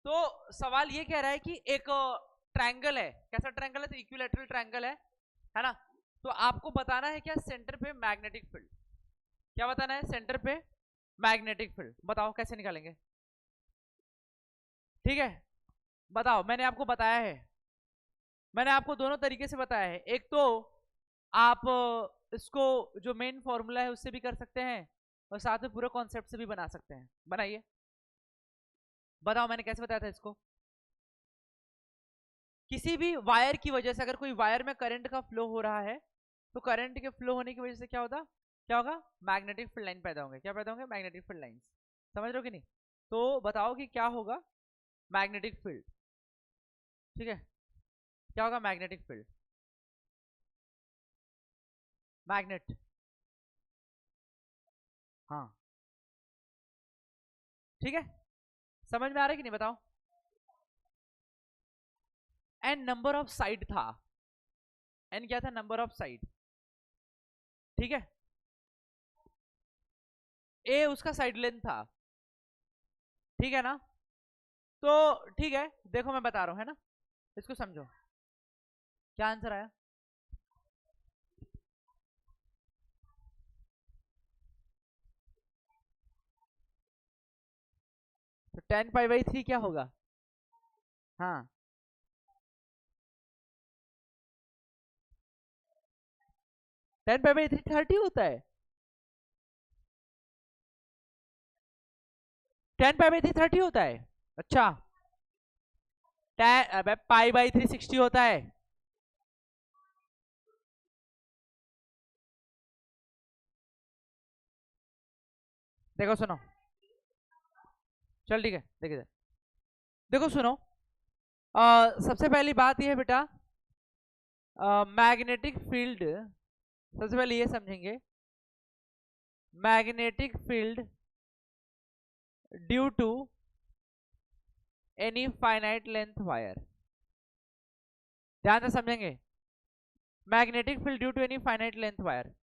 तो सवाल ये कह रहा है कि एक ट्रायंगल है, कैसा ट्रायंगल है, तो इक्विलैटरल ट्रायंगल है ना। तो आपको बताना है क्या, सेंटर पे मैग्नेटिक फील्ड, क्या बताना है, सेंटर पे मैग्नेटिक फील्ड। बताओ कैसे निकालेंगे, ठीक है बताओ। मैंने आपको बताया है, मैंने आपको दोनों तरीके से बताया है। एक तो आप इसको जो मेन फॉर्मूला है उससे भी कर सकते हैं, और साथ में पूरे कॉन्सेप्ट से भी बना सकते हैं। बनाइए, बताओ मैंने कैसे बताया था इसको। किसी भी वायर की वजह से, अगर कोई वायर में करंट का फ्लो हो रहा है, तो करंट के फ्लो होने की वजह से क्या होता, क्या होगा, मैग्नेटिक फील्ड लाइन पैदा होंगे। क्या पैदा होंगे, मैग्नेटिक फील्ड लाइंस। समझ रहे हो कि नहीं। तो बताओ कि क्या होगा, मैग्नेटिक फील्ड, ठीक है, क्या होगा मैग्नेटिक फील्ड, मैग्नेट, हाँ ठीक है। समझ में आ रहा है कि नहीं, बताओ। एन नंबर ऑफ साइड था, एन क्या था, नंबर ऑफ साइड, ठीक है। ए उसका साइड लेंथ था, ठीक है ना। तो ठीक है, देखो मैं बता रहा हूं, है ना, इसको समझो। क्या आंसर आया, तो 10 पाई/3 क्या होगा, हाँ 10 पाई/3 30 होता है, 10 पाई/3 30 होता है, अच्छा। 10 पाई/3 60 होता है। देखो सुनो, चल ठीक है, देखिए देखो सुनो। सबसे पहली बात यह है बेटा, मैग्नेटिक फील्ड, सबसे पहले ये समझेंगे, magnetic field due to any finite length wire, ध्यान से समझेंगे। Magnetic field due to any finite length wire,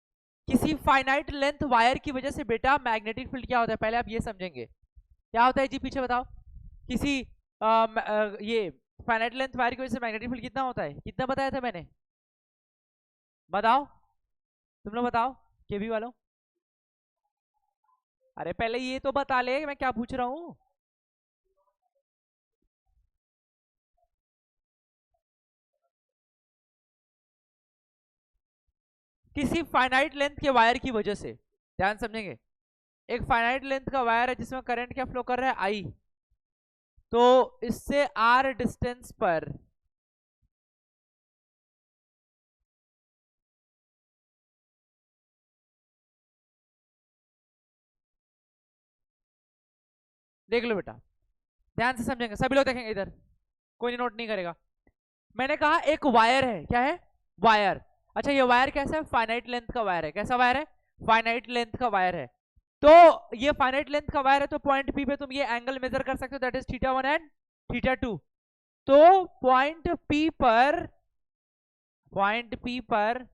किसी फाइनाइट लेंथ वायर की वजह से बेटा मैग्नेटिक फील्ड क्या होता है, पहले आप ये समझेंगे। क्या होता है जी, पीछे बताओ। किसी ये फाइनाइट लेंथ वायर की वजह से मैग्नेटिक फील्ड कितना होता है, कितना बताया था मैंने, बताओ, तुम लोग बताओ, केबी वालों। अरे पहले ये तो बता ले मैं क्या पूछ रहा हूँ। किसी फाइनाइट लेंथ के वायर की वजह से, ध्यान समझेंगे। एक फाइनाइट लेंथ का वायर है जिसमें करंट क्या फ्लो कर रहा है, आई। तो इससे आर डिस्टेंस पर देख लो बेटा, ध्यान से समझेंगे सभी लोग, देखेंगे इधर, कोई नोट नहीं करेगा। मैंने कहा एक वायर है, क्या है, वायर। अच्छा ये वायर कैसा है, फाइनाइट लेंथ का वायर है, कैसा वायर है, फाइनाइट लेंथ का वायर है। तो ये फाइनाइट लेंथ का वायर है, तो पॉइंट पी पे तुम ये एंगल मेजर कर सकते हो, दैट इज θ1 एंड θ2। तो पॉइंट पी पर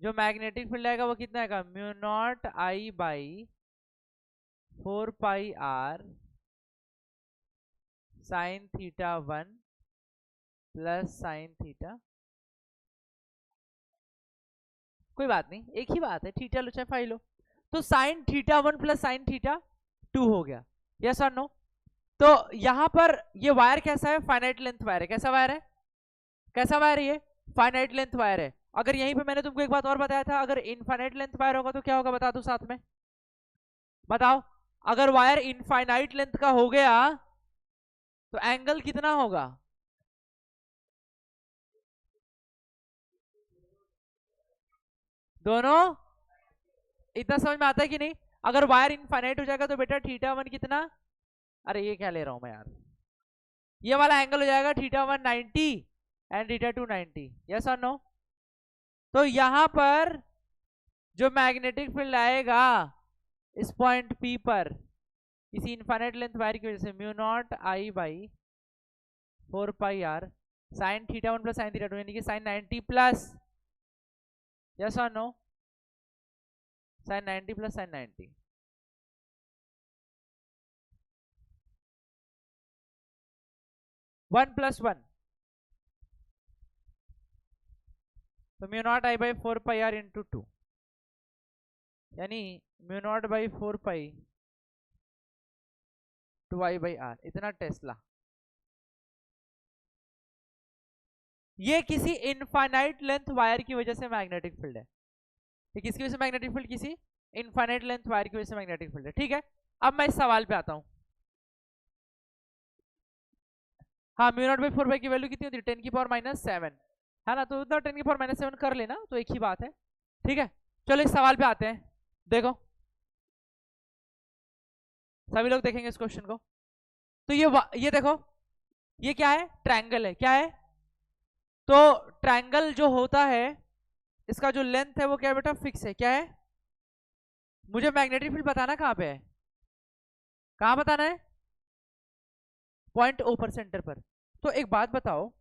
जो मैग्नेटिक फील्ड आएगा वो कितना आएगा, μ0I/4πr sin θ1 plus sin theta, कोई बात नहीं, एक ही बात है, थीटा लो चाहे फाई लो। तो sin θ1 प्लस sin θ2 हो गया, यस और नो। तो यहां पर ये वायर कैसा है, फाइनाइट लेंथ वायर है, कैसा वायर है, कैसा वायर है ये, फाइनाइट लेंथ वायर है। अगर यहीं पे मैंने तुमको एक बात और बताया था, अगर इनफाइनाइट लेंथ वायर होगा तो क्या होगा, बता दो साथ में, बताओ। अगर वायर इनफाइनाइट लेंथ का हो गया तो एंगल कितना होगा, दोनों, इतना समझ में आता है कि नहीं। अगर वायर इनफाइनाइट हो जाएगा तो बेटा θ1 कितना, अरे ये क्या ले रहा हूं मैं यार, ये वाला एंगल हो जाएगा θ1 90 एंड θ2 90, यस और नो। तो यहां पर जो मैग्नेटिक फील्ड आएगा इस पॉइंट पी पर, इसी इनफाइनाइट लेंथ वायर की वजह से, μ0I/4πr sin θ1 प्लस sin θ2 यानी कि sin 90 प्लस, यस और नो, sin 90 प्लस sin 90। 1 + 1, तो mu naught I by 4 pi R into 2, यानी mu naught by 4 pi 2 I by R, इतना टेस्ला। ये किसी इनफाइनाइट लेंथ वायर की वजह से मैग्नेटिक फील्ड है। ये किसकी वजह से मैग्नेटिक फील्ड? किसी इनफाइनाइट लेंथ वायर की वजह से मैग्नेटिक फील्ड है। ठीक है, अब मैं इस सवाल पे आता हूं। हाँ, म्यू नॉट बाई 4 पाई की वैल्यू कितनी होती है? 10 की पावर -7, है ना? तो उतना 10 की पावर -7 कर लेना, तो एक ही बात है। ठीक है, चलो इस सवाल पे आते हैं। देखो, सभी लोग देखेंगे इस क्वेश्चन को। तो ये देखो, ये क्या है? ट्रायंगल है। क्या है? तो ट्रायंगल जो होता है, इसका जो लेंथ है वो क्या बेटा? फिक्स है। क्या है? मुझे मैग्नेटिक फील्ड बताना कहाँ पे है? कहाँ बताना है? पॉइंट O पर, सेंटर पर। तो एक बात बताओ,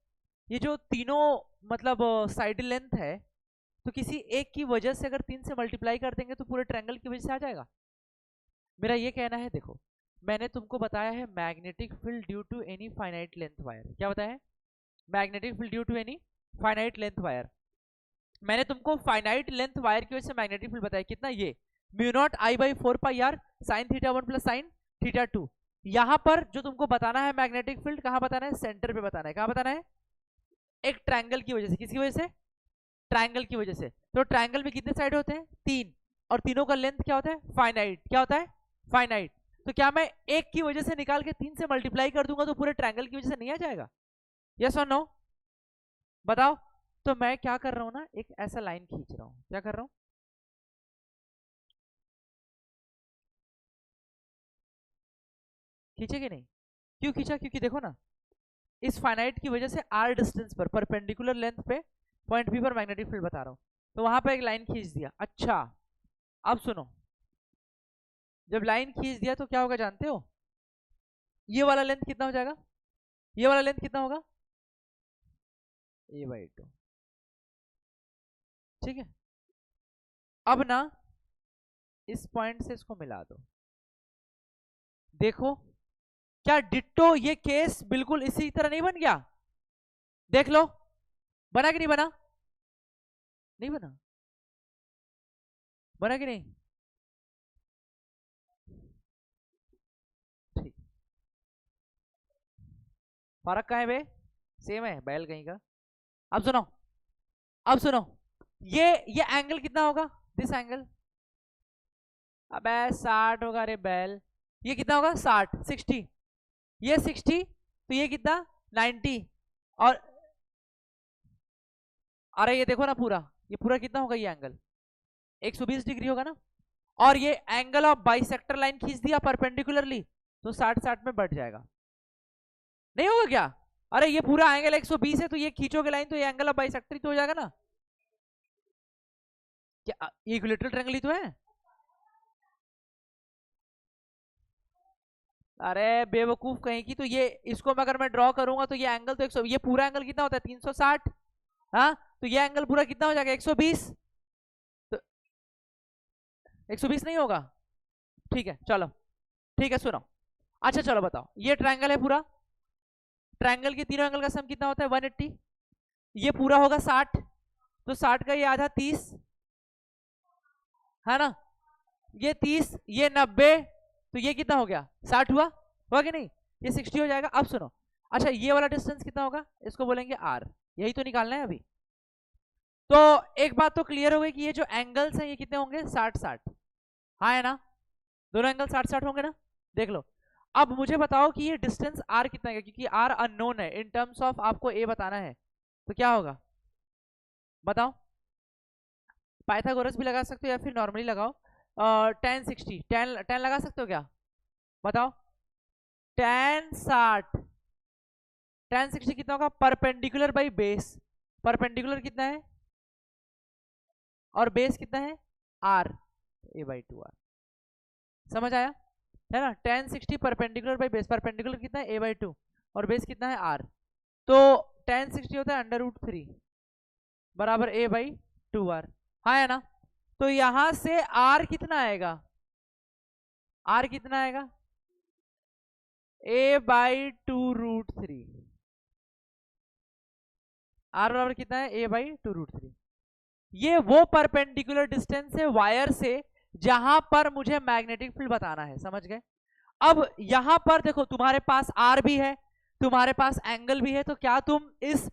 ये जो तीनों मतलब साइड लेंथ है, तो किसी एक की वजह से अगर 3 से मल्टीप्लाई कर देंगे तो पूरे ट्रायंगल की वजह से आ जाएगा। मेरा ये कहना है, देखो मैंने तुमको बताया है magnetic field due to any finite length wire. क्या बताया है? Magnetic field due to any finite length wire. मैंने तुमको फाइनाइट लेंथ वायर की वजह से मैग्नेटिक फील्ड बताया कितना? ये mu naught I by 4 pi R sine theta 1 plus sine theta 2। यहां पर जो तुमको बताना है मैग्नेटिक फील्ड, कहां बताना है? सेंटर पे बताना है। कहां बताना है? एक ट्रायंगल की वजह से। किसकी वजह से? ट्रायंगल की वजह से। तो ट्रायंगल में कितने साइड होते हैं? 3, और तीनों का लेंथ क्या होता है? फाइनाइट। क्या होता है? फाइनाइट। तो क्या मैं एक की वजह से निकाल के 3 से मल्टीप्लाई कर दूंगा तो पूरे ट्रायंगल की वजह से नहीं आ जाएगा? यस और नो? बताओ। तो मैं क्या कर रहा हूं ना, एक ऐसा लाइन खींच रहा हूं। क्या कर रहा हूं? खींचे कि नहीं? क्यों खींचा? क्योंकि देखो ना, इस फाइनाइट की वजह से r डिस्टेंस पर परपेंडिकुलर लेंथ पे पॉइंट P पर मैग्नेटिक फील्ड बता रहा हूं, तो वहां पे एक लाइन खींच दिया। अच्छा, अब सुनो, जब लाइन खींच दिया तो क्या होगा जानते हो? ये वाला लेंथ कितना हो जाएगा? ये वाला लेंथ कितना होगा? a/2। ठीक है, अब ना इस पॉइंट से इसको मिला दो। देखो, क्या डिट्टो ये केस बिल्कुल इसी तरह नहीं बन गया? देख लो, बना कि नहीं बना? नहीं बना? बना कि नहीं? ठीक, फर्क कहाँ है बे? सेम है, बैल कहीं का। अब सुनो, अब सुनो, ये एंगल कितना होगा? दिस एंगल, अबे 60 होगा रे बैल। ये कितना होगा? 60, 60, ये 60, तो ये कितना? 90। और अरे ये देखो ना, पूरा ये पूरा कितना होगा? ये एंगल 120 डिग्री होगा ना। और ये एंगल ऑफ बाइसेक्टर लाइन खींच दिया परपेंडिकुलरली, तो 60 60 में बढ़ जाएगा। नहीं होगा क्या? अरे ये पूरा एंगल 120 है, तो ये खींचोगे लाइन तो ये एंगल ऑफ बाइसेक्टर ही तो हो जाएगा ना। क्या ये इक्विलेटरल ट्रायंगल ही तो है? अरे बेवकूफ कहीं की, तो ये इसको अगर मैं ड्रॉ करूंगा तो ये एंगल तो 100, ये पूरा एंगल कितना होता है? 360। हाँ, तो ये एंगल पूरा कितना हो जाएगा? 120। तो 120 नहीं होगा? ठीक है चलो, ठीक है सुनो। अच्छा चलो बताओ, ये ट्रायंगल है पूरा, ट्रायंगल के तीनों एंगल का सम कितना होता है? 180। ये पूरा होगा 60, तो 60 का ये आधा 30, है ना? ये 30, ये 90, तो ये कितना हो गया? 60 हुआ कि नहीं? ये 60 हो जाएगा। अब सुनो, अच्छा ये वाला डिस्टेंस कितना होगा? इसको बोलेंगे r। यही तो निकालना है अभी। तो एक बात तो क्लियर हो गई कि ये जो एंगल्स हैं ये कितने होंगे? 60 60। हाँ है ना? दोनों एंगल 60 60 होंगे ना? देख लो। अब मुझे बताओ कि ये डिस्टेंस r कितना है, क्योंकि r अननोन है इन टर्म्स ऑफ आपको a बताना है, तो क्या होगा? बताओ। पाइथागोरस भी लगा सकते हो या फिर नॉर्मली लगाओ। 10 60, 10 लगा सकते हो क्या? बताओ। 10 60, 10 60 कितना होगा? Perpendicular by base. परपेंडिकुलर कितना है और बेस कितना है? r, a/2r। समझ आया है ना? 10 60 परपेंडिकुलर बाई बेस, परपेंडिकुलर कितना है? a/2, और बेस कितना है? r। तो 10 60 होता है √3 बराबर a/2r। हाँ है ना? तो यहां से r कितना आएगा? r कितना आएगा? a/2 √3। आर बराबर कितना है, ए बाई 2√3। ये वो परपेंडिकुलर डिस्टेंस है वायर से जहां पर मुझे मैग्नेटिक फील्ड बताना है, समझ गए। अब यहां पर देखो तुम्हारे पास आर भी है, तुम्हारे पास एंगल भी है, तो क्या तुम इस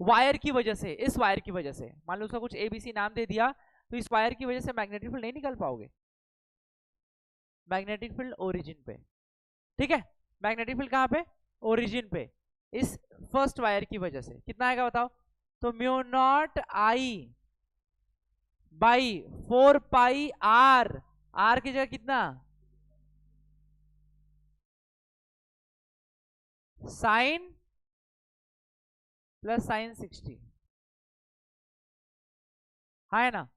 वायर की वजह से, इस वायर की वजह से, मान लो उसका कुछ एबीसी नाम दे दिया, तो इस वायर की वजह से मैग्नेटिक फील्ड नहीं निकल पाओगे। मैग्नेटिक फील्ड ओरिजिन पे, ठीक है, मैग्नेटिक फील्ड कहां पे, ओरिजिन पे, इस फर्स्ट वायर की वजह से कितना आएगा बताओ। तो mu naught I by 4 pi R, R की जगह कितना, साइन प्लस साइन 60, हाँ है ना।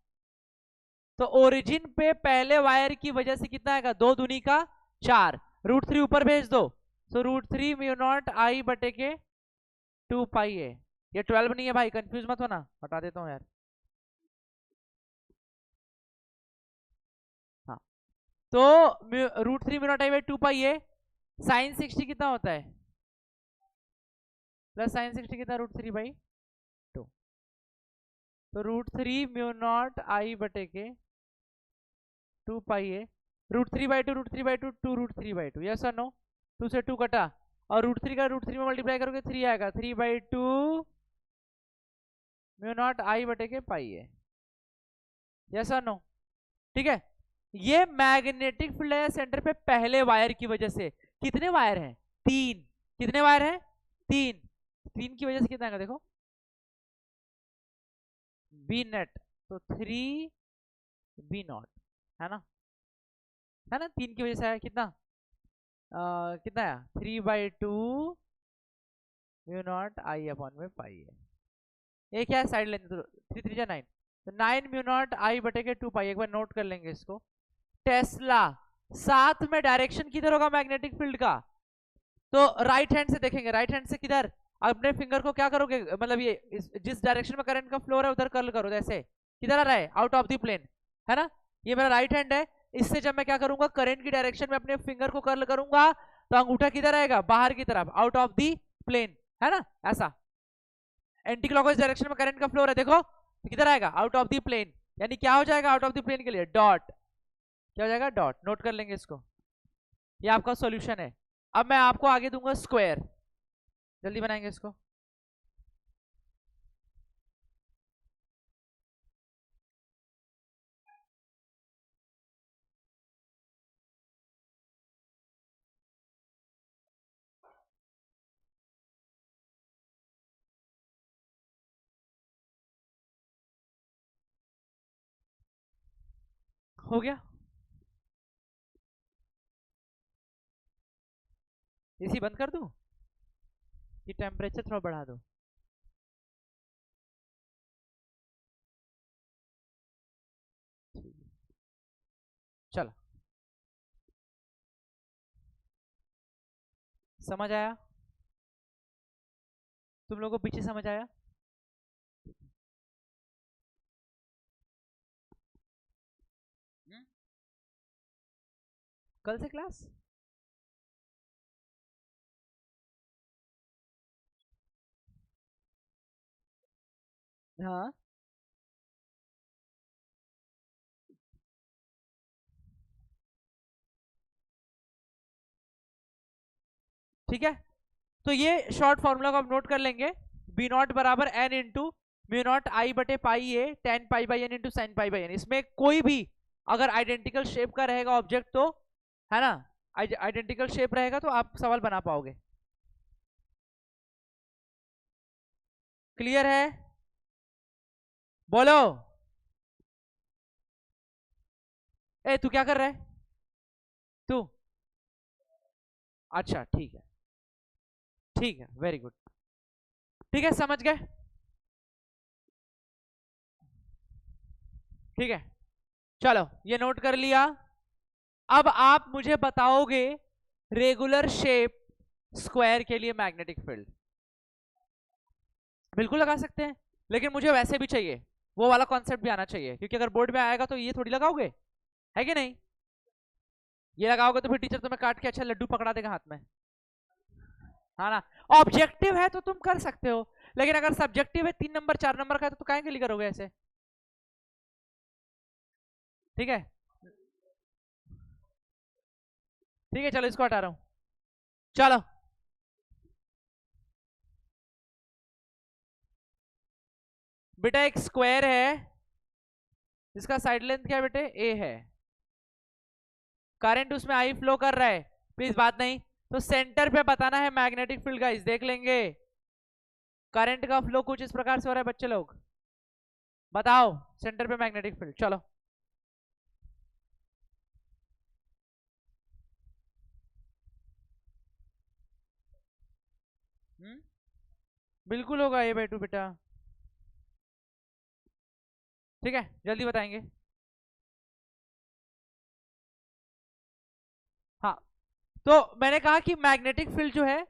तो ओरिजिन पे पहले वायर की वजह से कितना आएगा, 2 दूनी का 4, √3 ऊपर भेज दो, तो √3 म्यू नॉट आई बटे के 2 पाई है। ये 12 नहीं है भाई, कंफ्यूज मत होना, हटा देता हूं यार। हाँ, तो √3 mu naught I by 2 pi है, साइन 60 कितना होता है, प्लस साइन 60 कितना, √3 बाई 2, तो √3 म्यू नॉट आई बटे के 2 पाई है, √3 बाई 2, √3 बाई 2, 2√3 बाई 2, यस और नो, 2 से 2 कटा, और √3 का √3 में मल्टीप्लाई करोगे 3 आएगा, 3 बाई 2 म्यू नॉट आई बटे के पाई है, यस और नो, ठीक है। ये मैग्नेटिक फील्ड है सेंटर पे पहले वायर की वजह से। कितने वायर हैं, 3, कितने वायर हैं, 3, 3 की वजह से कितना आएगा देखो, बी नेट, तो 3 बी नॉट, है ना, है ना, 3 की वजह से आया कितना, कितना आया, 3 by 2 mu naught I upon में पाई है। ये क्या है, साइड लेने दो, 3 3 9, तो 9 म्यू नॉट आई बटे के 2 पाई, एक बार नोट कर लेंगे इसको। टेस्ला, साथ में डायरेक्शन किधर होगा मैग्नेटिक फील्ड का, तो राइट हैंड से देखेंगे, राइट हैंड से किधर, अपने फिंगर को क्या करोगे, मतलब ये जिस डायरेक्शन में करंट का फ्लो है उधर कर्ल करो, जैसे किधर आ रहा है, आउट ऑफ द प्लेन, है ना, ये मेरा राइट हैंड है, इससे जब मैं क्या करूंगा, करंट की डायरेक्शन में अपने फिंगर को कर्ल करूंगा, तो अंगूठा किधर आएगा, बाहर की तरफ, आउट ऑफ द प्लेन, है ना, ऐसा। एंटी क्लॉकवाइज डायरेक्शन में करंट का फ्लो है, देखो तो किधर आएगा, आउट ऑफ द प्लेन, यानी क्या हो जाएगा, आउट ऑफ द प्लेन के लिए डॉट, क्या हो जाएगा, डॉट, नोट कर लेंगे इसको, ये आपका सॉल्यूशन है। अब मैं आपको आगे दूंगा स्क्वायर, जल्दी बनाएंगे इसको। हो गया, एसी बंद कर दूं कि टेम्परेचर थोड़ा बढ़ा दूं, चलो समझ आया, तुम लोगों को पीछे समझ आया, कल से क्लास, हाँ ठीक है। तो ये शॉर्ट फॉर्मूला को आप नोट कर लेंगे, बी नॉट बराबर N into mu naught I बटे pi A ten pi by N into sine pi by N. इसमें कोई भी अगर आइडेंटिकल शेप का रहेगा ऑब्जेक्ट तो, है ना, आइडेंटिकल शेप रहेगा तो आप सवाल बना पाओगे। क्लियर है, बोलो। ए तू क्या कर रहा है, तू, अच्छा ठीक है, ठीक है, वेरी गुड, ठीक है, समझ गए, ठीक है, चलो ये नोट कर लिया। अब आप मुझे बताओगे रेगुलर शेप स्क्वायर के लिए मैग्नेटिक फील्ड, बिल्कुल लगा सकते हैं, लेकिन मुझे वैसे भी चाहिए, वो वाला कॉन्सेप्ट भी आना चाहिए, क्योंकि अगर बोर्ड में आएगा तो ये थोड़ी लगाओगे, है कि नहीं, ये लगाओगे तो फिर टीचर तुम्हें काट के अच्छा लड्डू पकड़ा देगा हाथ में, हाँ ना, ऑब्जेक्टिव है तो तुम कर सकते हो, लेकिन अगर सब्जेक्टिव है 3 नंबर 4 नंबर का तो काहे के लिए करोगे ऐसे? ठीक है ठीक है, चलो इसको हटा रहा हूं। चलो बेटा एक स्क्वायर है, इसका साइड लेंथ क्या है बेटे? ए है। करंट उसमें आई फ्लो कर रहा है, प्लीज बात नहीं। तो सेंटर पे बताना है मैग्नेटिक फील्ड, गाइस देख लेंगे। करंट का फ्लो कुछ इस प्रकार से हो रहा है बच्चे लोग, बताओ सेंटर पे मैग्नेटिक फील्ड। चलो बिल्कुल होगा A/2 बेटा। ठीक है जल्दी बताएंगे। हाँ तो मैंने कहा कि मैग्नेटिक फील्ड जो है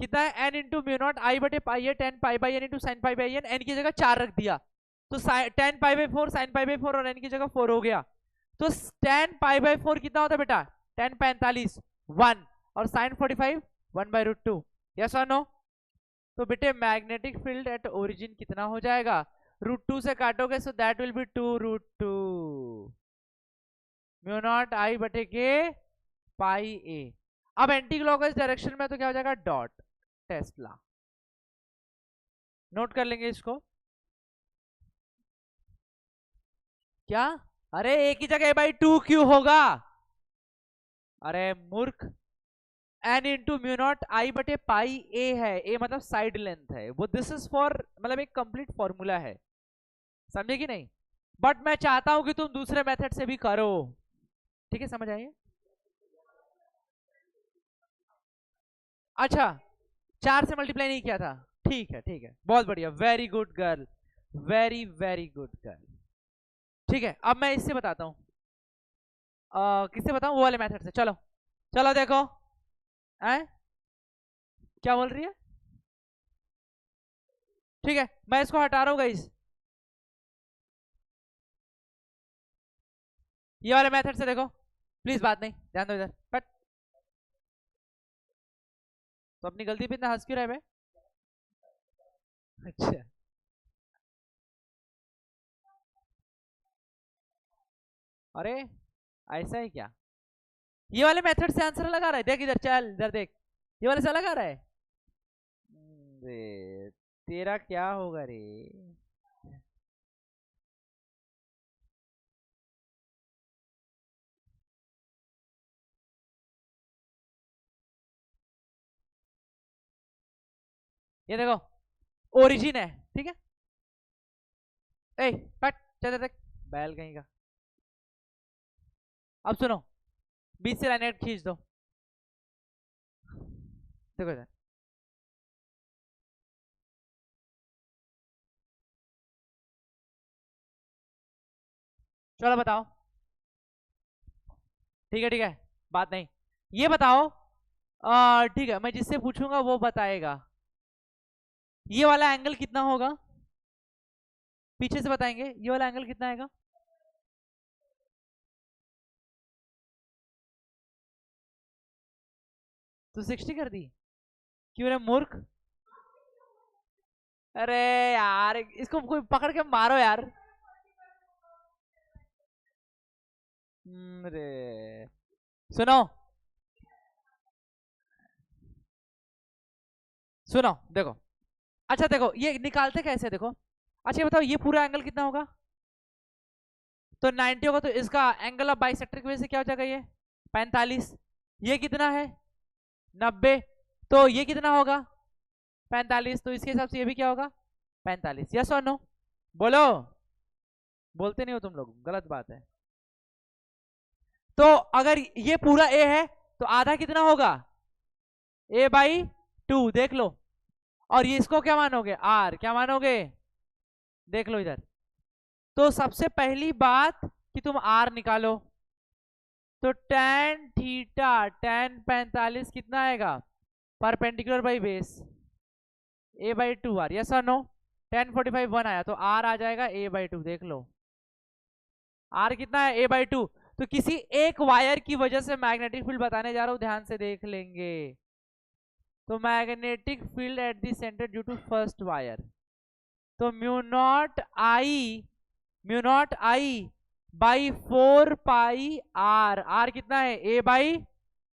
कितना है, n into mu naught I बटे पाई है 10 pi by N into sine pi by N, N की जगह 4 रख दिया तो 10 pi by 4 sine pi by 4 और n की जगह 4 हो गया। तो 10 पाई बाई 4 कितना होता है बेटा? 10 45 1 और साइन 45 1 बाई रूट 2। यस और नो? तो बेटे मैग्नेटिक फील्ड एट ओरिजिन कितना हो जाएगा? रूट 2 से काटोगे so that will be 2 root 2 mu naught I बटे के पाई ए। अब एंटी क्लॉकवाइज डायरेक्शन में तो क्या हो जाएगा? Dot Tesla. नोट कर लेंगे इसको। क्या? अरे एक ही जगह A/2 क्यों होगा? अरे मूर्ख, N into mu naught I बटे पाई ए है, ए मतलब साइड लेंथ है वो, दिस इज फॉर मतलब एक कंप्लीट फॉर्मूला है, समझे कि नहीं? बट मैं चाहता हूं कि तुम दूसरे मेथड से भी करो। ठीक है समझ आइए। अच्छा 4 से मल्टीप्लाई नहीं किया था, ठीक है बहुत बढ़िया, very good girl, very very good girl. ठीक है अब मैं इससे बताता हूं, किससे बताऊं? वो वाले मेथड से। चलो चलो देखो है क्या बोल रही है। ठीक है मैं इसको हटा रहा हूं गाइस, ये वाले मेथड से देखो, प्लीज बात नहीं, ध्यान दो इधर बट। तो अपनी गलती पे इतना हंस क्यों रहे बे? अच्छा अरे ऐसा है क्या? ये वाले मेथड से आंसर लगा रहा है, देख इधर, चल इधर देख, ये वाले से लगा रहा है। रे तेरा क्या होगा रे? ये देखो ओरिजिन है, ठीक है। ए पट चल देख, बैल कहीं का। अब सुनो, बीच से लाइन खींच दो, देखो इधर। चलो बताओ, ठीक है बात नहीं, ये बताओ, ठीक है मैं जिससे पूछूंगा वो बताएगा, ये वाला एंगल कितना होगा? पीछे से बताएंगे ये वाला एंगल कितना आएगा? तो 60 कर दी, क्यों रे मूर्ख? अरे यार इसको कोई पकड़ के मारो यार। रे सुनो सुनो देखो, अच्छा देखो ये निकालते कैसे देखो। अच्छा ये बताओ ये पूरा एंगल कितना होगा? तो 90 होगा, तो इसका एंगल ऑफ बाइसेक्टर की वजह से क्या हो जाएगा? ये 45। ये कितना है? 90। तो ये कितना होगा? 45। तो इसके हिसाब से ये भी क्या होगा? 45। यस और नो? बोलो, बोलते नहीं हो तुम लोग, गलत बात है। तो अगर ये पूरा ए है तो आधा कितना होगा? A/2 देख लो। और ये इसको क्या मानोगे? आर क्या मानोगे? देख लो इधर। तो सबसे पहली बात कि तुम आर निकालो, तो tan थीटा tan 45 कितना आएगा? Perpendicular by base A/2 R, yes और नो? tan 45 1 आया तो आर आ जाएगा A/2, देख लो आर कितना है? A/2। तो किसी एक वायर की वजह से मैग्नेटिक फील्ड बताने जा रहा हूं, ध्यान से देख लेंगे। तो magnetic field at the centre due to first wire, तो mu naught I by 4 pi R, R कितना है a by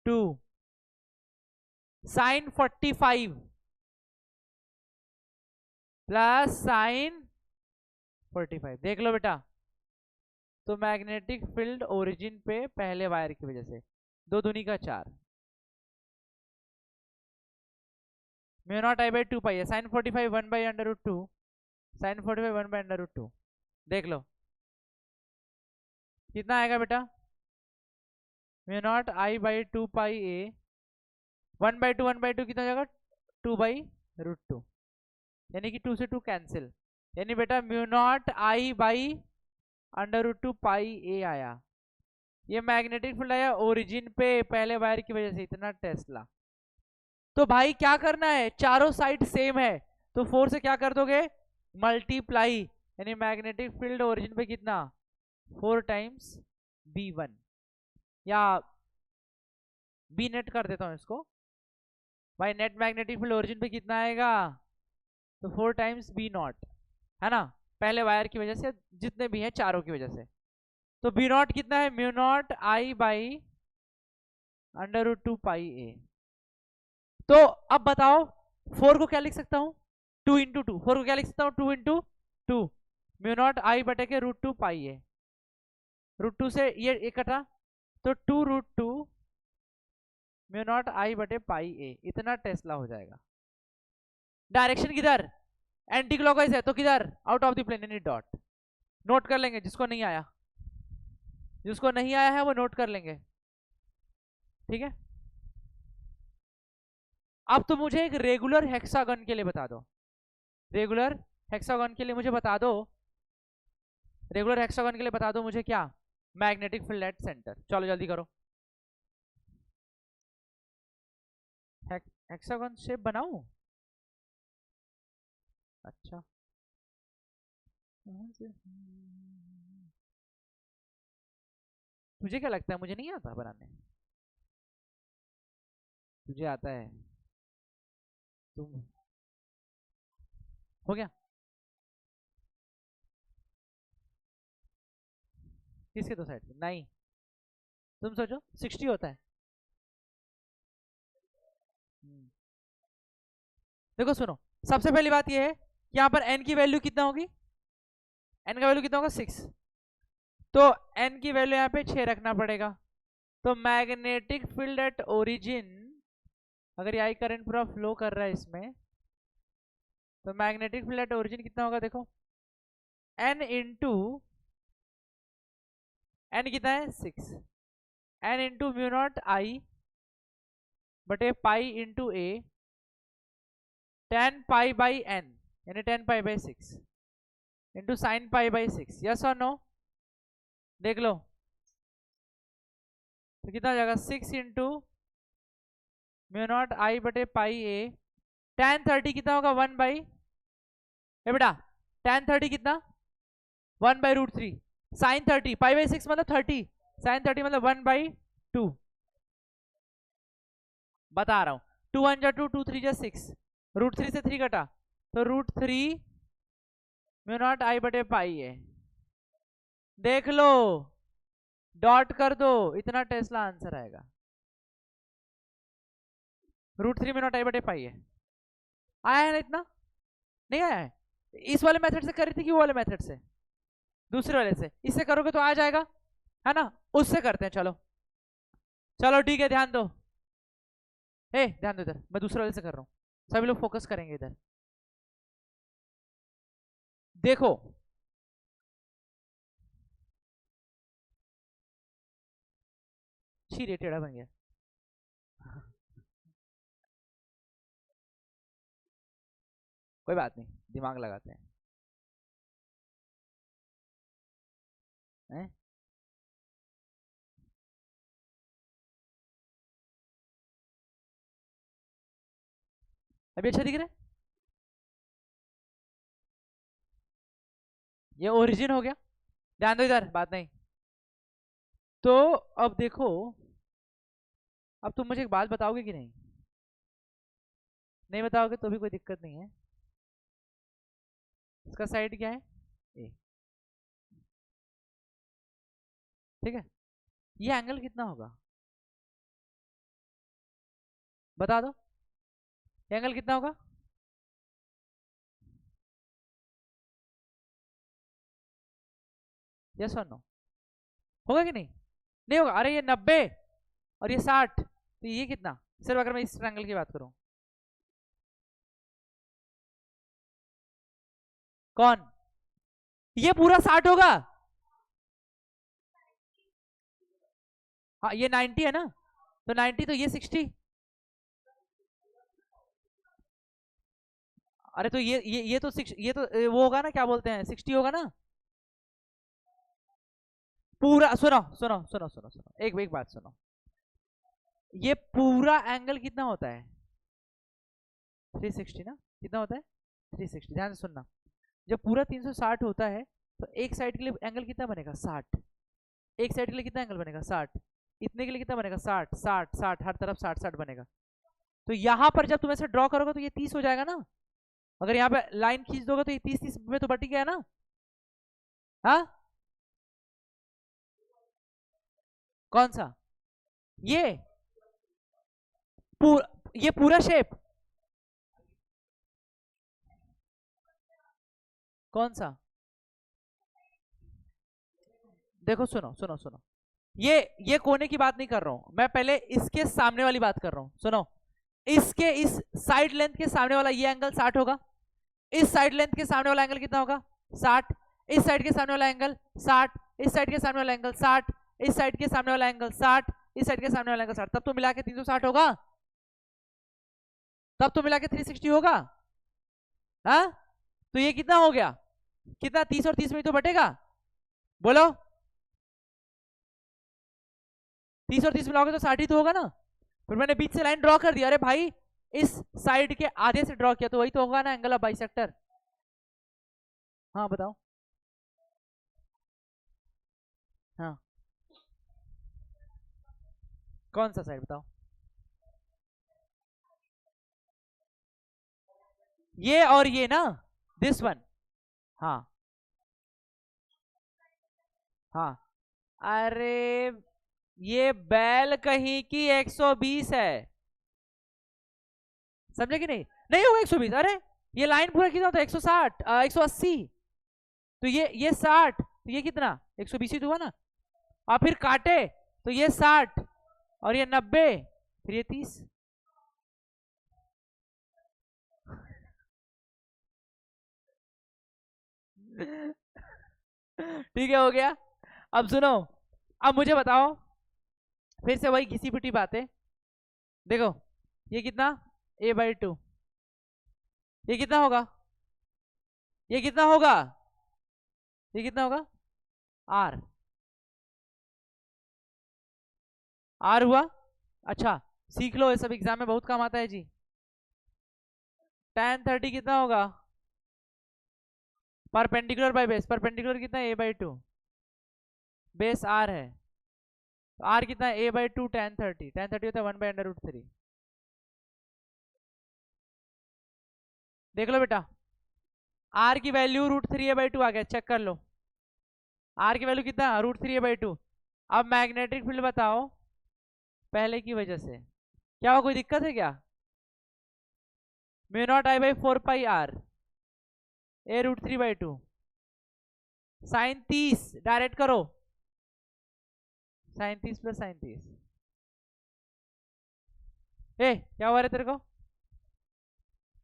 2 sine 45 plus sine 45, देख लो बेटा। तो मैग्नेटिक फील्ड ओरिजिन पे पहले वायर की वजह से 2 दूनी का 4, mu naught I by 2 pi है, sine 45 1 by under root 2, sine 45 1 by under root 2, देख लो कितना आएगा बेटा, mu naught I by 2 pi A, 1 by 2 कितना हो जाएगा 2 बाई रूट 2, यानी कि 2 से 2 कैंसिल, यानी बेटा mu naught I by under root 2 pi A आया। ये मैग्नेटिक फील्ड आया ओरिजिन पे पहले वायर की वजह से, इतना टेस्ला। तो भाई क्या करना है, चारों साइड सेम है तो 4 से क्या कर दोगे मल्टीप्लाई, यानी मैग्नेटिक फील्ड ओरिजिन पे कितना 4 टाइम्स B1, या B नेट कर देता हूं इसको भाई, नेट मैग्नेटिक फील्ड ओरिजिन पे कितना आएगा, तो 4 टाइम्स B नॉट, है ना, पहले वायर की वजह से जितने भी हैं चारों की वजह से। तो B नॉट कितना है, mu naught I by under root 2 pi A. तो अब बताओ 4 को क्या लिख सकता हूं 2 इंटू 2, 4 को क्या लिख सकता हूं 2 इंटू 2, म्यू नॉट आई बटे के रूट 2 पाई ए, रूट 2 से ये एक कटा तो 2 रूट 2 म्यू नॉट आई बटे पाई ए, इतना टेस्ला हो जाएगा। डायरेक्शन किधर एंटी क्लॉकवाइज है तो किधर आउट ऑफ द प्लेन यानी डॉट, नोट कर लेंगे, जिसको नहीं आया है वो नोट कर लेंगे, ठीक है। अब तो मुझे एक रेगुलर हेक्सागन के लिए बता दो, रेगुलर हेक्सागन के लिए मुझे बता दो, रेगुलर हेक्सागन के लिए बता दो मुझे क्या, मैग्नेटिक फील्ड एट सेंटर, चलो जल्दी करो। हेक्सागन शेप बनाऊं, अच्छा तुझे क्या लगता है मुझे नहीं आता बनाने, तुझे आता है, तुम हो गया किसके दो साइड नहीं, तुम सोचो 60 होता है। देखो सुनो, सबसे पहली बात यह है कि यहाँ पर n की वैल्यू कितना होगी, n का वैल्यू कितना होगा 6, तो n की वैल्यू यहाँ पे 6 रखना पड़ेगा। तो मैग्नेटिक फील्ड एट ओरिजिन, अगर ये आई करंट पूरा फ्लो कर रहा है इसमें, तो मैग्नेटिक फील्ड एट ओरिजिन कितना होगा देखो, n इंटू n कितना है 6, n into mu naught I बटे pi into A, 10 pi by n यानी 10 pi by 6 into sine pi by 6, yes और नो, देख लो तो कितना हो जाएगा 6 इंटू म्यू नॉट आई बटे पाई ए, tan 30 कितना होगा 1 बाई, बेटा tan 30 कितना 1 by root 3, sine 30 pi by 6 मतलब 30, साइन 30 मतलब 1 बाई 2, बता रहा हूं 2 1 जा 2 2 3 जा 6, रूट 3 से 3 कटा तो रूट 3 म्यू नॉट आई बटे पाई है, देख लो डॉट कर दो, इतना टेस्ला आंसर आएगा, रूट 3 म्यू नॉट आई बटे पाई है, आया है ना, इतना नहीं आया है, इस वाले मेथड से करी थी कि वो वाले मेथड से, दूसरे वाले से, इससे करोगे तो आ जाएगा, है ना, उससे करते हैं, चलो चलो ठीक है, ध्यान दो, ध्यान दो इधर, मैं दूसरे वाले से कर रहा हूं, सभी लोग फोकस करेंगे इधर, देखो छी टेढ़ा बन गया कोई बात नहीं, दिमाग लगाते हैं? अभी अच्छा दिख रहा है, ये ओरिजिन हो गया, ध्यान दो इधर, बात नहीं। तो अब देखो, अब तुम मुझे एक बात बताओगे कि नहीं, नहीं बताओगे तो भी कोई दिक्कत नहीं है। इसका साइड क्या है, ए। ठीक है, ये एंगल कितना होगा बता दो, ये एंगल कितना होगा? यस और नो, होगा कि नहीं? नहीं होगा। अरे ये 90 और ये 60, तो ये कितना? सिर्फ अगर मैं इस ट्रायंगल की बात करूं, कौन? ये पूरा 60 होगा। हाँ ये 90 है ना, तो 90 तो ये 60। अरे तो ये तो ये तो वो होगा ना, क्या बोलते हैं, 60 होगा ना पूरा। सुनो सुनो सुनो सुनो सुनो, एक बात सुनो, ये पूरा एंगल कितना होता है? 360 ना, कितना होता है? 360। ध्यान से सुनना, जब पूरा 360 होता है तो एक साइड के लिए एंगल कितना बनेगा? 60। एक साइड के लिए कितना एंगल बनेगा? 60। इतने के लिए कितना बनेगा? 60 60 60, हर तरफ 60 60 बनेगा। तो यहां पर जब तुम ऐसे ड्रॉ करोगे तो ये 30 हो जाएगा ना। अगर यहाँ पे लाइन खींच दोगे तो ये 30 30 में तो बट ही गया ना। हाँ कौन सा? ये ये पूरा शेप कौन सा? देखो सुनो सुनो सुनो, ये कोने की बात नहीं कर रहा हूं मैं, पहले इसके सामने वाली बात कर रहा हूं। सुनो, इसके इस साइड लेंथ के सामने वाला ये एंगल 60 होगा। इस साइड लेंथ के सामने वाला एंगल कितना होगा? 60। इस साइड के सामने वाला एंगल 60। इस साइड के सामने वाला एंगल 60। इस साइड के सामने वाला एंगल 60। इस साइड के सामने वाला एंगल 60। तब तो मिला के 360 होगा। तब तो मिला के 360 होगा। हाँ तो ये कितना हो गया? कितना? 30 और 30 में तो बटेगा। बोलो, 30 और 30 मिलाओगे तो 60 ही तो होगा ना। फिर मैंने बीच से लाइन ड्रॉ कर दिया, अरे भाई इस साइड के आधे से ड्रॉ किया तो वही तो होगा ना एंगल ऑफ बाइसेक्टर। हाँ बताओ। हाँ कौन सा साइड बताओ? ये और ये ना, दिस वन। हाँ हाँ। अरे ये बैल कहीं की 120 है, समझे कि नहीं? नहीं होगा 120। अरे ये लाइन पूरा कितना होता है? 160 180। तो ये 60, तो ये कितना? 120 ही तो हुआ ना। और फिर काटे तो ये 60 और ये 90, फिर ये 30। ठीक है, हो गया। अब सुनो, अब मुझे बताओ, फिर से वही घिसी पिटी बातें। देखो ये कितना? a/2। ये कितना होगा? ये कितना होगा? ये कितना होगा? r। r हुआ। अच्छा सीख लो, ये सब एग्जाम में बहुत काम आता है जी। tan 30 कितना होगा? परपेंडिकुलर बाय बेस, परपेंडिकुलर कितना है? a/2। बेस r है तो r कितना है? a/2 tan 30। tan 30 होता है 1/√3। देख लो बेटा, r की वैल्यू √3a/2 आ गया, चेक कर लो। r की वैल्यू कितना? √3a/2। अब मैग्नेटिक फील्ड बताओ पहले की वजह से क्या हुआ, कोई दिक्कत है क्या? μ0I/4πr a√3/2 साइन 30 डायरेक्ट करो, साइन 30 प्लस साइन 30। ए क्या हुआ रे तेरे को?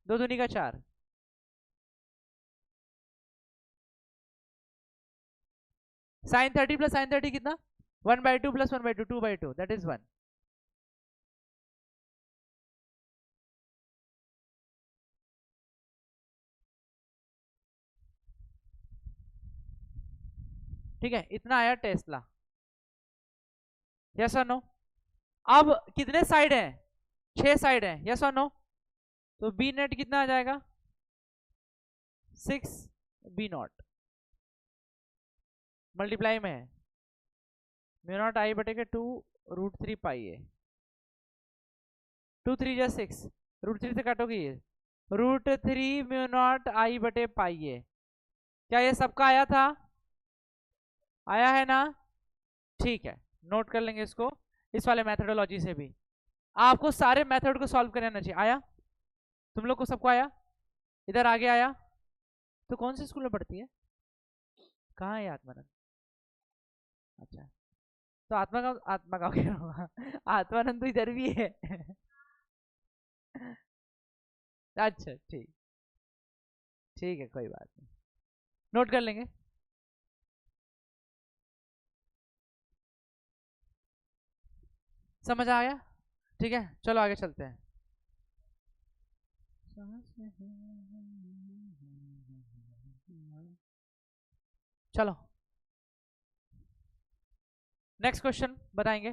2 दूनी का 4। साइन 30 प्लस साइन 30 कितना? 1/2 प्लस 1/2 2/2, दैट इज 1। ठीक है, इतना आया टेस्ला। यस और नो? अब कितने साइड हैं? 6 साइड हैं, यस और नो? तो बी नेट कितना आ जाएगा? 6 b0 मल्टीप्लाई में है μ0I/2 √3 पाई है। 2 3 जा 6, √3 से काटोगे ये √3 म्यू नॉट आई बटे पाई है। क्या ये सबका आया था? आया है ना? ठीक है, नोट कर लेंगे इसको इस वाले मेथोडोलॉजी से भी। आपको सारे मेथड को सॉल्व करना चाहिए। आया तुम लोग को? सबको आया? इधर आगे आया? तो कौन से स्कूल में पढ़ती है? कहाँ है आत्मानंद? अच्छा, तो आत्मा का क्या होगा? आत्मानंद तो इधर भी है। अच्छा ठीक, ठीक है, कोई बात नहीं, नोट कर लेंगे। समझ आ गया? ठीक है, चलो आगे चलते हैं। चलो नेक्स्ट क्वेश्चन बताएंगे।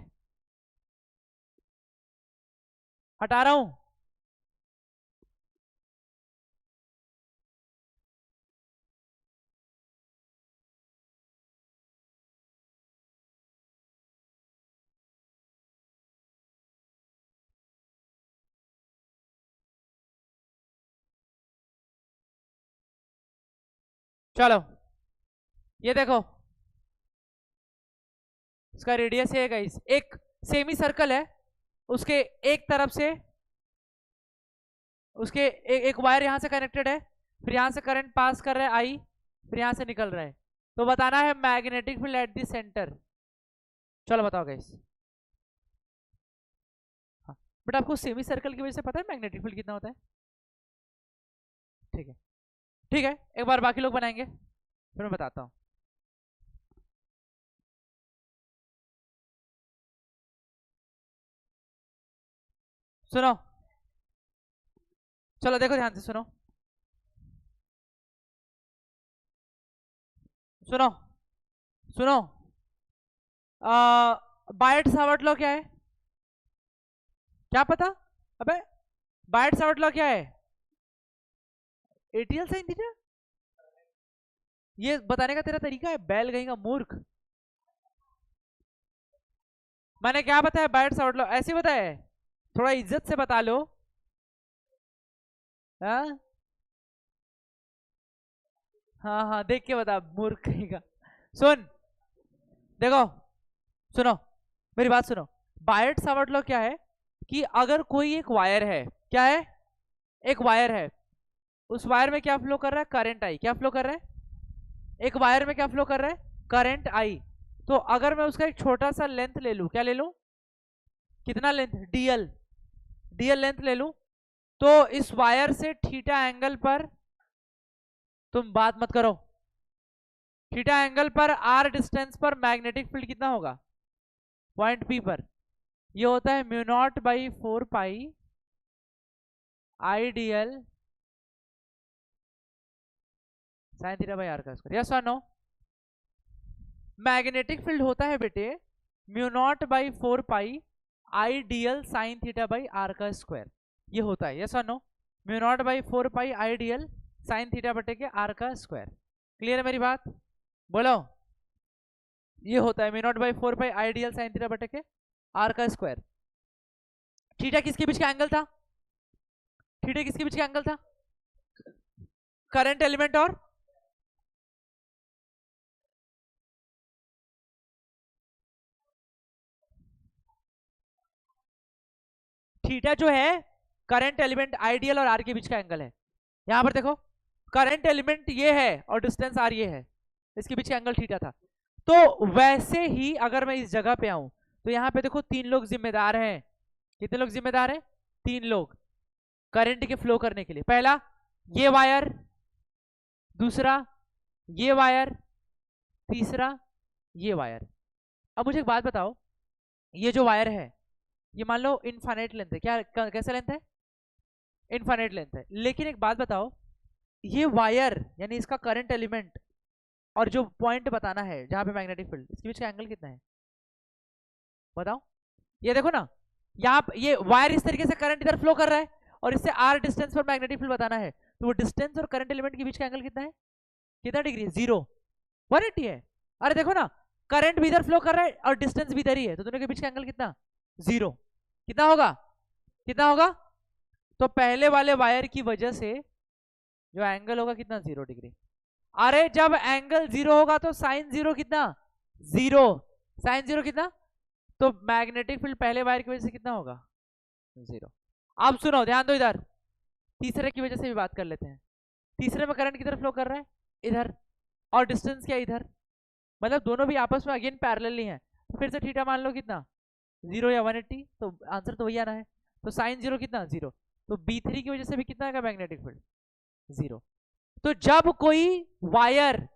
हटा रहा हूं। चलो ये देखो, इसका रेडियस है गाइस, एक सेमी सर्कल है, उसके एक तरफ से उसके एक वायर यहां से कनेक्टेड है, फिर यहां से करंट पास कर रहा है आई, फिर यहां से निकल रहा है। तो बताना है magnetic field at the centre. चलो बताओ गाइस। हाँ, बट आपको सेमी सर्कल की वजह से पता है मैग्नेटिक फील्ड कितना होता है? ठीक है, ठीक है, एक बार बाकी लोग बनाएंगे फिर मैं बताता हूं। सुनो, चलो देखो ध्यान से सुनो, सुनो, सुनो। बायट सावर्ट लॉ क्या है? क्या पता? अबे बायट सावर्ट लॉ क्या है? ATL sine theta. ये बताने का तेरा तरीका है? बैल गई का मूर्ख। मैंने क्या बताया? बायट सावर्ट लॉ ऐसे बताया है? थोड़ा इज्जत से बता लो। हाँ हाँ हाँ, देख के बता मूर्ख कहीं का। सुन, देखो, सुनो, मेरी बात सुनो। बायट सावर्ट लॉ क्या है कि अगर कोई एक वायर है, क्या है? एक वायर है, उस वायर में क्या फ्लो कर रहा है? Current I. क्या फ्लो कर रहा है? एक वायर में क्या फ्लो कर रहा है? Current I. तो अगर मैं उसका एक छोटा सा लेंथ ले लूं, क्या ले लूं? कितना लेंथ? डीएल। डीएल लेंथ ले लूं, तो इस वायर से थीटा एंगल पर, तुम बात मत करो, थीटा एंगल पर आर डिस्टेंस पर मैग्नेटिक फील्ड कितना होगा? पॉइंट पी पर ये होता है mu naught by 4 pi I D L sine theta by R का स्क्वायर। यस और नो? मैग्नेटिक फील्ड होता है बेटे mu naught by 4 pi I D L sine theta by R का स्क्वायर, ये होता है। यस और no? Mu naught by 4 pi I D L sine theta बटे के आर का स्क्वायर। क्लियर है मेरी बात? बोलो, ये होता है mu naught by 4 pi I D L sine theta बटे के आर का स्क्वायर। थीटा किसके बीच का एंगल था? थीटा किसके बीच का एंगल था? करंट एलिमेंट और थीटा जो है करंट एलिमेंट आईडीएल और आर के बीच का एंगल है। यहां पर देखो, करंट एलिमेंट ये है और डिस्टेंस आर ये है, इसके बीच का एंगल थीटा था। तो वैसे ही अगर मैं इस जगह पे आऊं तो यहां पे देखो 3 लोग जिम्मेदार हैं। कितने लोग जिम्मेदार हैं? 3 लोग करंट के फ्लो करने के लिए। पहला ये वायर, दूसरा ये वायर, तीसरा ये वायर। अब मुझे एक बात बताओ, ये जो वायर है ये मान लो इनफाइनाइट लेंथ है, क्या कैसे लेंथ है? इनफाइनाइट लेंथ है। लेकिन एक बात बताओ, ये वायर यानी इसका करंट एलिमेंट और जो पॉइंट बताना है जहां पे मैग्नेटिक फील्ड, इसके बीच का एंगल कितना है? बताओ। ये देखो ना, यहाँ ये वायर इस तरीके से करंट इधर फ्लो कर रहा है और इससे आर डिस्टेंस पर मैग्नेटिक फील्ड बताना है, तो वो डिस्टेंस और करंट एलिमेंट के बीच का एंगल कितना है? कितना डिग्री? 0, 180 है। अरे देखो ना, करंट भी इधर फ्लो कर रहा है और डिस्टेंस भी इधर ही है, तो दोनों के बीच का एंगल कितना? 0। कितना होगा? कितना होगा? तो पहले वाले वायर की वजह से जो एंगल होगा कितना 0 डिग्री। अरे जब एंगल 0 होगा तो साइन 0 कितना 0, साइन 0 कितना, तो मैग्नेटिक फील्ड पहले वायर की वजह से कितना होगा 0। अब सुनो ध्यान दो इधर, तीसरे की वजह से भी बात कर लेते हैं। तीसरे में करंट किधर फ्लो कर रहा है इधर, और डिस्टेंस क्या इधर, मतलब दोनों भी आपस में अगेन पैरेलल ही है, तो फिर से थीटा मान लो कितना 0 या 180, तो आंसर तो वही आना है। तो साइन 0 कितना 0, तो B3 की वजह से भी कितना आएगा मैग्नेटिक फील्ड 0। तो जब कोई वायर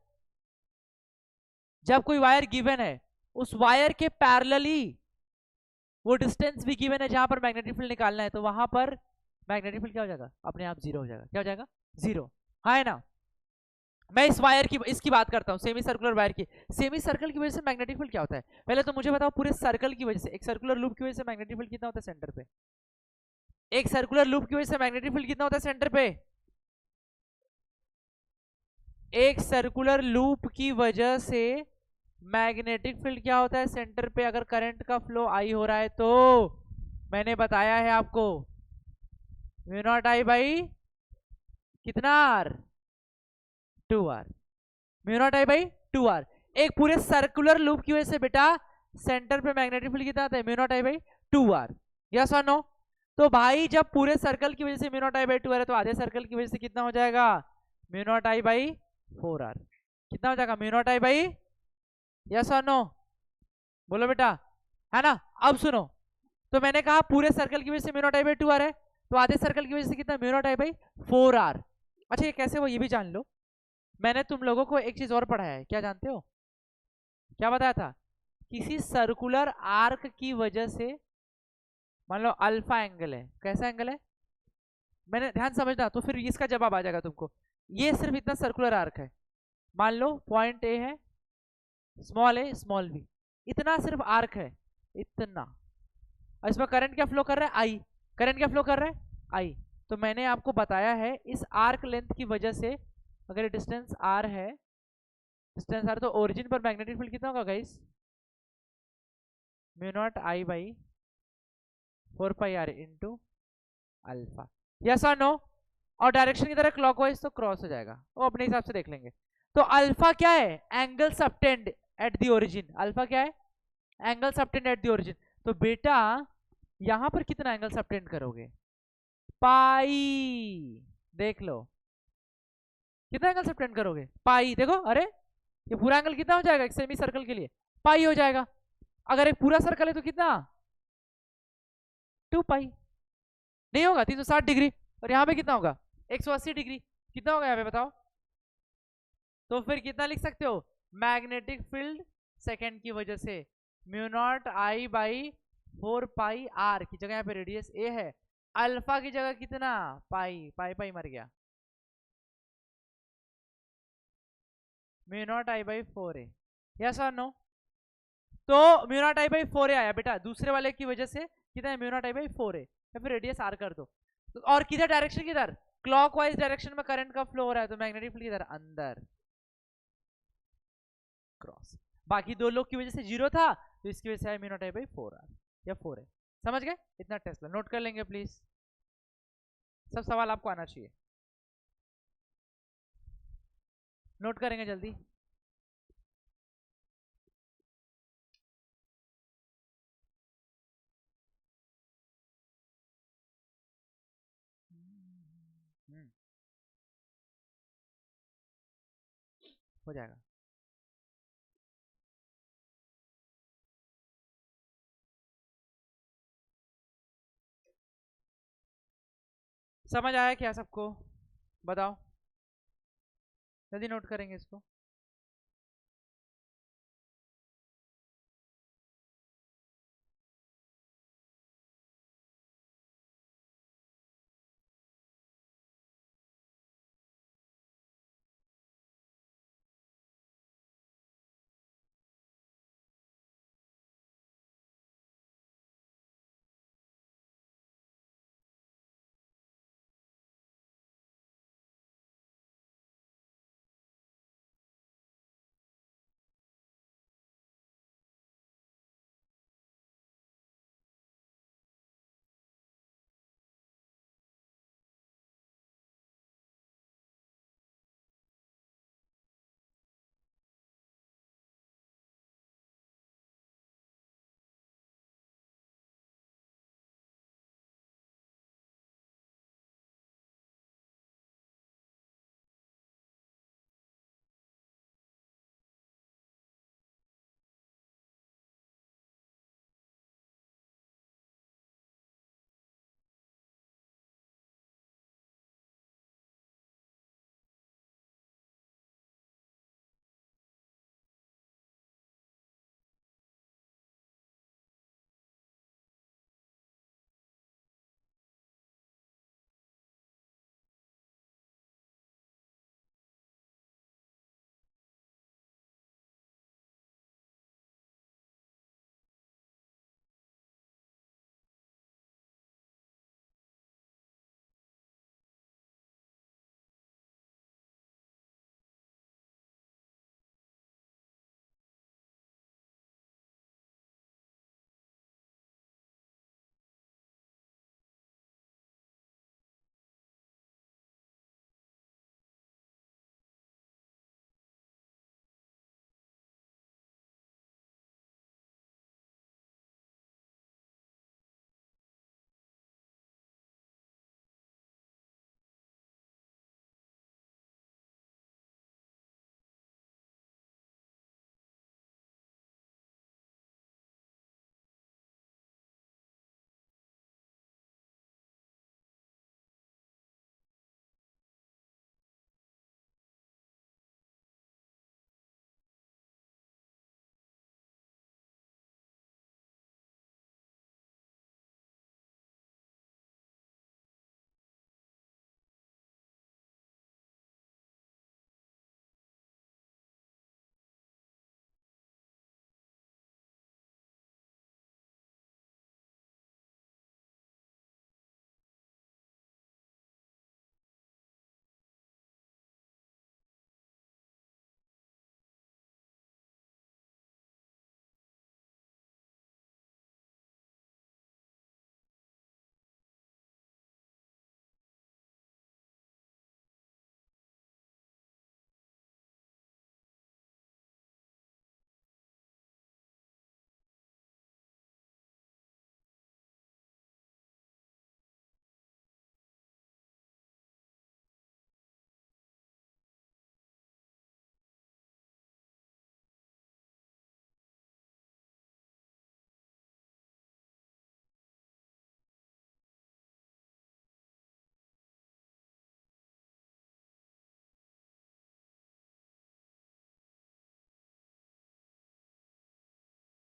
गिवन है, उस वायर के पैरेलली वो डिस्टेंस भी गिवन है जहां पर मैग्नेटिक फील्ड निकालना है, तो वहां पर मैग्नेटिक फील्ड क्या हो जाएगा अपने आप 0 हो जाएगा। क्या हो जाएगा 0, हाँ है ना। मैं इस वायर की इसकी बात करता हूँ, सेमी सर्कुलर वायर की। सेमी सर्कल की वजह से मैग्नेटिक फील्ड क्या होता है, पहले तो मुझे बताओ पूरे सर्कल की वजह से, एक सर्कुलर लूप की वजह से मैग्नेटिक फील्ड कितना होता है सेंटर पे, एक सर्कुलर लूप की वजह से मैग्नेटिक फील्ड कितना होता है सेंटर पे, एक सर्कुलर लूप की वजह से मैग्नेटिक फील्ड क्या होता है सेंटर पे, अगर करंट का फ्लो आई हो रहा है तो। मैंने बताया है आपको म्यू नॉट आई बाई कितना R 2r, mu naught I by 2r। एक पूरे सर्कुलर लूप की वजह से बेटा सेंटर पे मैग्नेटिक फील्ड कितना आता है mu naught I by 2r, yes और नो। तो भाई जब पूरे सर्कल की वजह से mu naught I by 2r है, तो आधे सर्कल की वजह से कितना हो जाएगा mu naught I by 4r, कितना हो जाएगा mu naught I by, yes और नो, बोलो बेटा, है ना। अब सुनो, तो मैंने कहा पूरे सर्कल की वजह से mu naught I by 2r है, तो आधे सर्कल की वजह से कितना mu naught I by 4r। अच्छा ये कैसे वो ये भी जान लो, मैंने तुम लोगों को एक चीज और पढ़ाया है, क्या जानते हो, क्या बताया था, किसी सर्कुलर आर्क की वजह से मान लो अल्फा एंगल है, कैसा एंगल है, मैंने ध्यान समझना तो फिर इसका जवाब आ जाएगा तुमको। ये सिर्फ इतना सर्कुलर आर्क है, मान लो पॉइंट ए है, स्मॉल ए स्मॉल बी, इतना सिर्फ आर्क है, इतना, और इसमें करंट क्या फ्लो कर रहा है आई, करंट क्या फ्लो कर रहा है आई। तो मैंने आपको बताया है इस आर्क लेंथ की वजह से, अगर डिस्टेंस आर है, डिस्टेंस आर, तो ओरिजिन पर मैग्नेटिक फील्ड कितना होगा guys mu naught I by 4πr into alpha, yes और नो। और डायरेक्शन की तरह क्लॉकवाइज तो क्रॉस हो जाएगा, वो अपने हिसाब से देख लेंगे। तो अल्फा क्या है angle subtend at the origin, alpha क्या है angle subtend at the origin. तो बेटा यहां पर कितना एंगल सबटेंड करोगे पाई, देख लो कितना एंगल सबटेंड करोगे पाई, देखो अरे ये पूरा एंगल कितना हो जाएगा एक सेमी सर्कल के लिए पाई हो जाएगा, अगर एक पूरा सर्कल है तो कितना 2 पाई, नहीं होगा 360 डिग्री, और यहाँ पे कितना होगा 180 डिग्री, कितना होगा यहाँ पे बताओ। तो फिर कितना लिख सकते हो मैग्नेटिक फील्ड सेकेंड की वजह से mu naught I by 4πr की जगह यहाँ पे रेडियस ए है, अल्फा की जगह कितना पाई, पाई पाई मर गया, mu naught I by 4a, yes और नो। तो mu naught I by 4a आया बेटा, दूसरे वाले की वजह से कितना है mu naught I by 4a, या फिर रेडियस आर कर दो। तो और किधर डायरेक्शन किधर क्लॉकवाइज डायरेक्शन में करंट का फ्लो हो रहा है, तो मैग्नेटिक फील्ड किधर अंदर क्रॉस, बाकी दो लोग की वजह से 0 था, तो इसकी वजह से है mu naught I by 4r या 4a, समझ गए। इतना टेस्ला नोट कर लेंगे प्लीज, सब सवाल आपको आना चाहिए, नोट करेंगे जल्दी। हो जाएगा, समझ आया क्या सबको, बताओ, जल्दी नोट करेंगे इसको।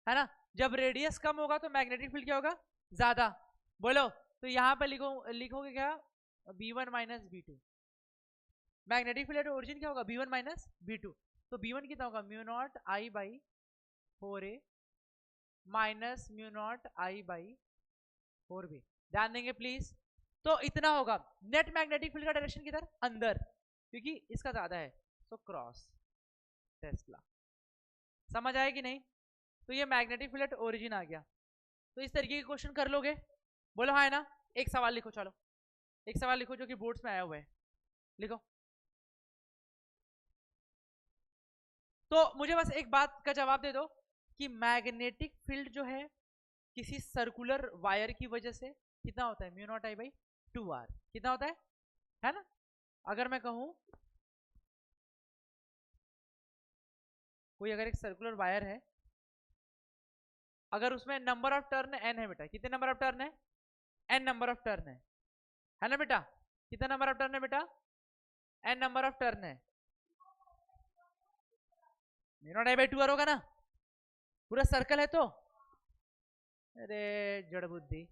है ना। जब रेडियस कम होगा तो मैग्नेटिक फील्ड क्या होगा, ज्यादा। बोलो तो यहां पर लिखोगे क्या, B1 minus B2। Magnetic field origin क्या होगा, B1 माइनस B2। तो B1 कितना होगा, mu naught I by 4A minus mu naught I by 4B। ध्यान देंगे प्लीज। तो इतना होगा। नेट मैग्नेटिक फील्ड का डायरेक्शन किधर, अंदर, क्योंकि इसका ज्यादा है, तो क्रॉस टेस्ला। समझ आया कि नहीं। तो ये मैग्नेटिक फील्ड ओरिजिन आ गया। तो इस तरीके के क्वेश्चन कर लोगे, बोलो हाँ है ना। एक सवाल लिखो, चलो एक सवाल लिखो जो कि बोर्ड्स में आया हुआ है, लिखो। तो मुझे बस एक बात का जवाब दे दो कि मैग्नेटिक फील्ड जो है किसी सर्कुलर वायर की वजह से कितना होता है, mu naught I by 2r। कितना होता है ना। अगर मैं कहूं कोई अगर एक सर्कुलर वायर है, अगर उसमें नंबर ऑफ टर्न n है बेटा, कितने नंबर ऑफ टर्न है, n नंबर ऑफ टर्न है ना बेटा। कितना नंबर ऑफ टर्न है बेटा, n नंबर ऑफ टर्न है, mu naught I by 2r होगा ना। पूरा सर्कल है तो, अरे जड़ बुद्धि।